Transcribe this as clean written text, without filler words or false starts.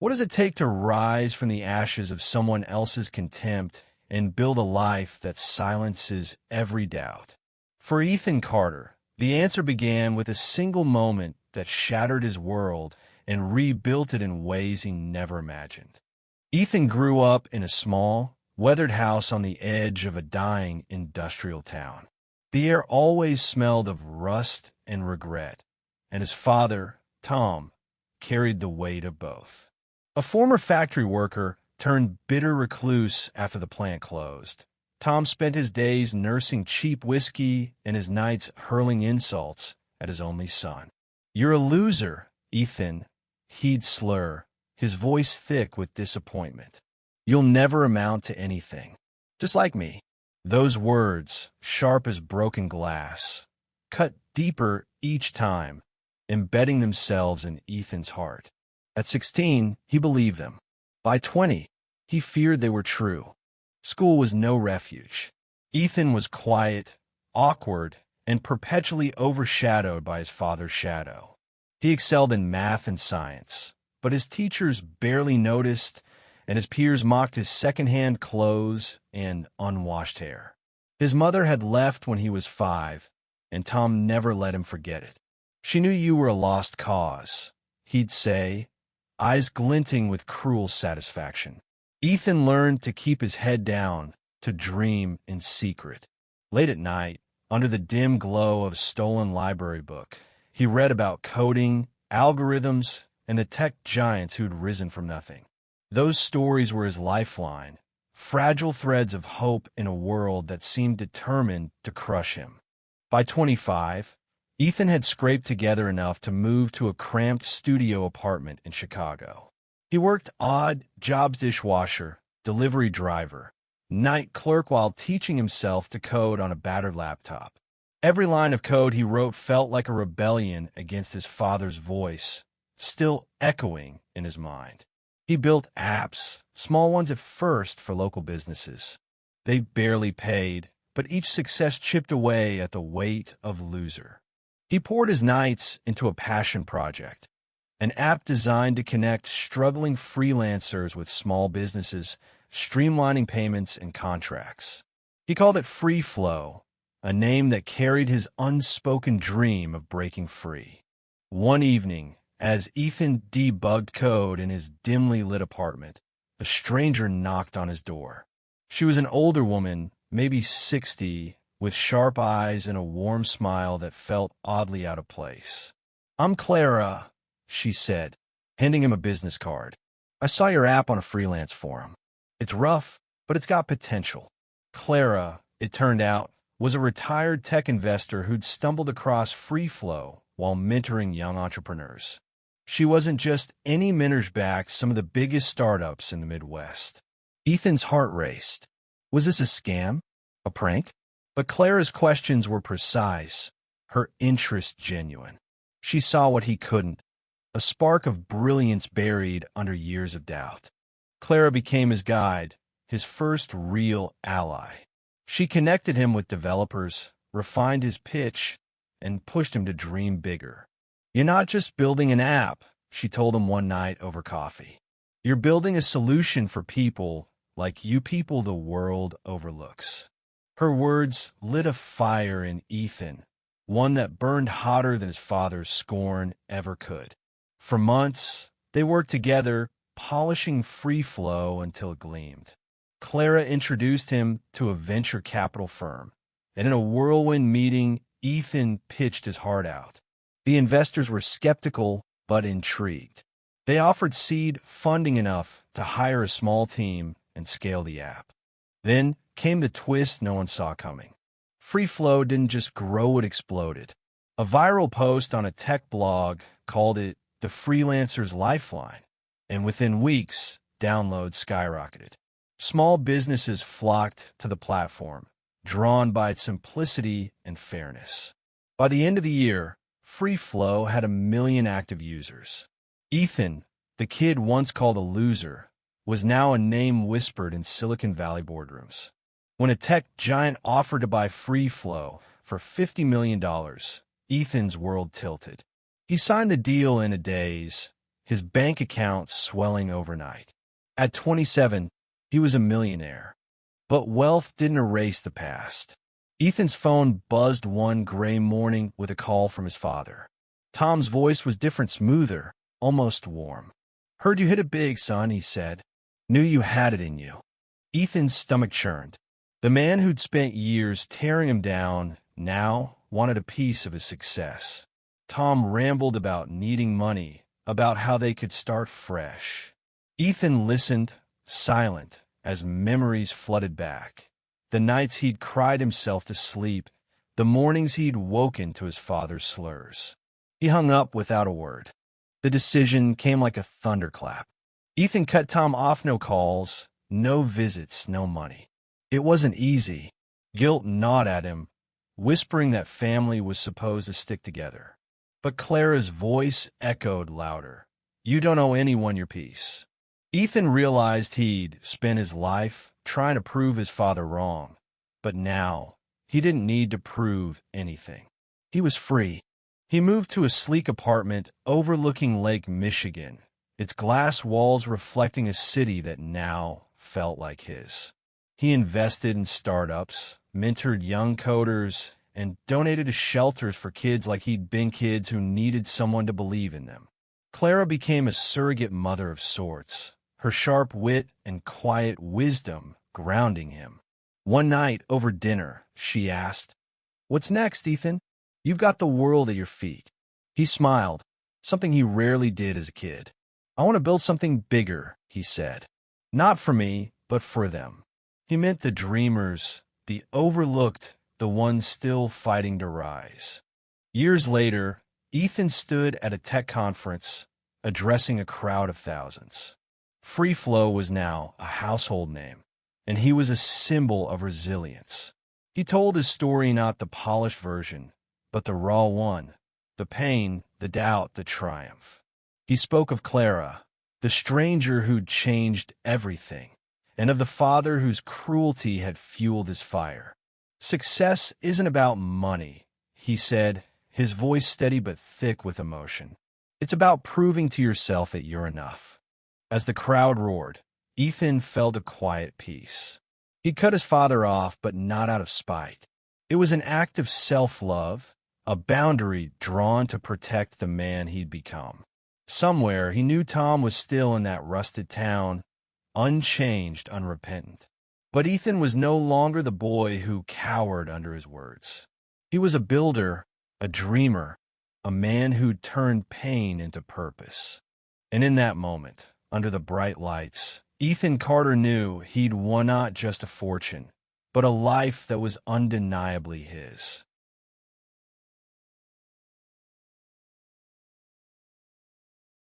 What does it take to rise from the ashes of someone else's contempt and build a life that silences every doubt? For Ethan Carter, the answer began with a single moment that shattered his world and rebuilt it in ways he never imagined. Ethan grew up in a small, weathered house on the edge of a dying industrial town. The air always smelled of rust and regret, and his father, Tom, carried the weight of both. A former factory worker turned bitter recluse after the plant closed. Tom spent his days nursing cheap whiskey and his nights hurling insults at his only son. "You're a loser, Ethan," he'd slur, his voice thick with disappointment. "You'll never amount to anything. Just like me." Those words, sharp as broken glass, cut deeper each time, embedding themselves in Ethan's heart. At 16, he believed them. By 20, he feared they were true. School was no refuge. Ethan was quiet, awkward, and perpetually overshadowed by his father's shadow. He excelled in math and science, but his teachers barely noticed, and his peers mocked his second-hand clothes and unwashed hair. His mother had left when he was 5, and Tom never let him forget it. "She knew you were a lost cause," he'd say, eyes glinting with cruel satisfaction. Ethan learned to keep his head down, to dream in secret. Late at night, under the dim glow of a stolen library book, he read about coding, algorithms, and the tech giants who'd risen from nothing. Those stories were his lifeline, fragile threads of hope in a world that seemed determined to crush him. By 25, Ethan had scraped together enough to move to a cramped studio apartment in Chicago. He worked odd jobs: dishwasher, delivery driver, night clerk, while teaching himself to code on a battered laptop. Every line of code he wrote felt like a rebellion against his father's voice, still echoing in his mind. He built apps, small ones at first, for local businesses. They barely paid, but each success chipped away at the weight of loser. He poured his nights into a passion project, an app designed to connect struggling freelancers with small businesses, streamlining payments and contracts. He called it Free Flow, a name that carried his unspoken dream of breaking free. One evening, as Ethan debugged code in his dimly lit apartment, a stranger knocked on his door. She was an older woman, maybe 60, with sharp eyes and a warm smile that felt oddly out of place. "I'm Clara," she said, handing him a business card. "I saw your app on a freelance forum. It's rough, but it's got potential." Clara, it turned out, was a retired tech investor who'd stumbled across Free Flow while mentoring young entrepreneurs. She wasn't just any mentor's backed some of the biggest startups in the Midwest. Ethan's heart raced. Was this a scam? A prank? But Clara's questions were precise, her interest genuine. She saw what he couldn't, a spark of brilliance buried under years of doubt. Clara became his guide, his first real ally. She connected him with developers, refined his pitch, and pushed him to dream bigger. "You're not just building an app," she told him one night over coffee. "You're building a solution for people like you people the world overlooks." Her words lit a fire in Ethan, one that burned hotter than his father's scorn ever could. For months, they worked together, polishing Free Flow until it gleamed. Clara introduced him to a venture capital firm, and in a whirlwind meeting, Ethan pitched his heart out. The investors were skeptical but intrigued. They offered seed funding enough to hire a small team and scale the app. Then came the twist no one saw coming. Free Flow didn't just grow, it exploded. A viral post on a tech blog called it the freelancer's lifeline, and within weeks, downloads skyrocketed. Small businesses flocked to the platform, drawn by its simplicity and fairness. By the end of the year, Free Flow had 1 million active users. Ethan, the kid once called a loser, was now a name whispered in Silicon Valley boardrooms. When a tech giant offered to buy Free Flow for $50 million, Ethan's world tilted. He signed the deal in a daze, his bank account swelling overnight. At 27, he was a millionaire. But wealth didn't erase the past. Ethan's phone buzzed one gray morning with a call from his father. Tom's voice was different, smoother, almost warm. "Heard you hit it big, son," he said. "Knew you had it in you." Ethan's stomach churned. The man who'd spent years tearing him down now wanted a piece of his success. Tom rambled about needing money, about how they could start fresh. Ethan listened, silent, as memories flooded back. The nights he'd cried himself to sleep, the mornings he'd woken to his father's slurs. He hung up without a word. The decision came like a thunderclap. Ethan cut Tom off. No calls, no visits, no money. It wasn't easy. Guilt gnawed at him, whispering that family was supposed to stick together. But Clara's voice echoed louder. "You don't owe anyone your peace." Ethan realized he'd spent his life trying to prove his father wrong. But now, he didn't need to prove anything. He was free. He moved to a sleek apartment overlooking Lake Michigan, its glass walls reflecting a city that now felt like his. He invested in startups, mentored young coders, and donated to shelters for kids like he'd been kids who needed someone to believe in them. Clara became a surrogate mother of sorts, her sharp wit and quiet wisdom grounding him. One night over dinner, she asked, "What's next, Ethan? You've got the world at your feet." He smiled, something he rarely did as a kid. "I want to build something bigger," he said. "Not for me, but for them." He meant the dreamers, the overlooked, the ones still fighting to rise. Years later, Ethan stood at a tech conference, addressing a crowd of thousands. Free Flow was now a household name, and he was a symbol of resilience. He told his story, not the polished version, but the raw one, the pain, the doubt, the triumph. He spoke of Clara, the stranger who'd changed everything, and of the father whose cruelty had fueled his fire. "Success isn't about money," he said, his voice steady but thick with emotion. "It's about proving to yourself that you're enough." As the crowd roared, Ethan felt a quiet peace. He'd cut his father off, but not out of spite. It was an act of self-love, a boundary drawn to protect the man he'd become. Somewhere, he knew Tom was still in that rusted town, unchanged, unrepentant. But Ethan was no longer the boy who cowered under his words. He was a builder, a dreamer, a man who'd turned pain into purpose. And in that moment, under the bright lights, Ethan Carter knew he'd won not just a fortune, but a life that was undeniably his.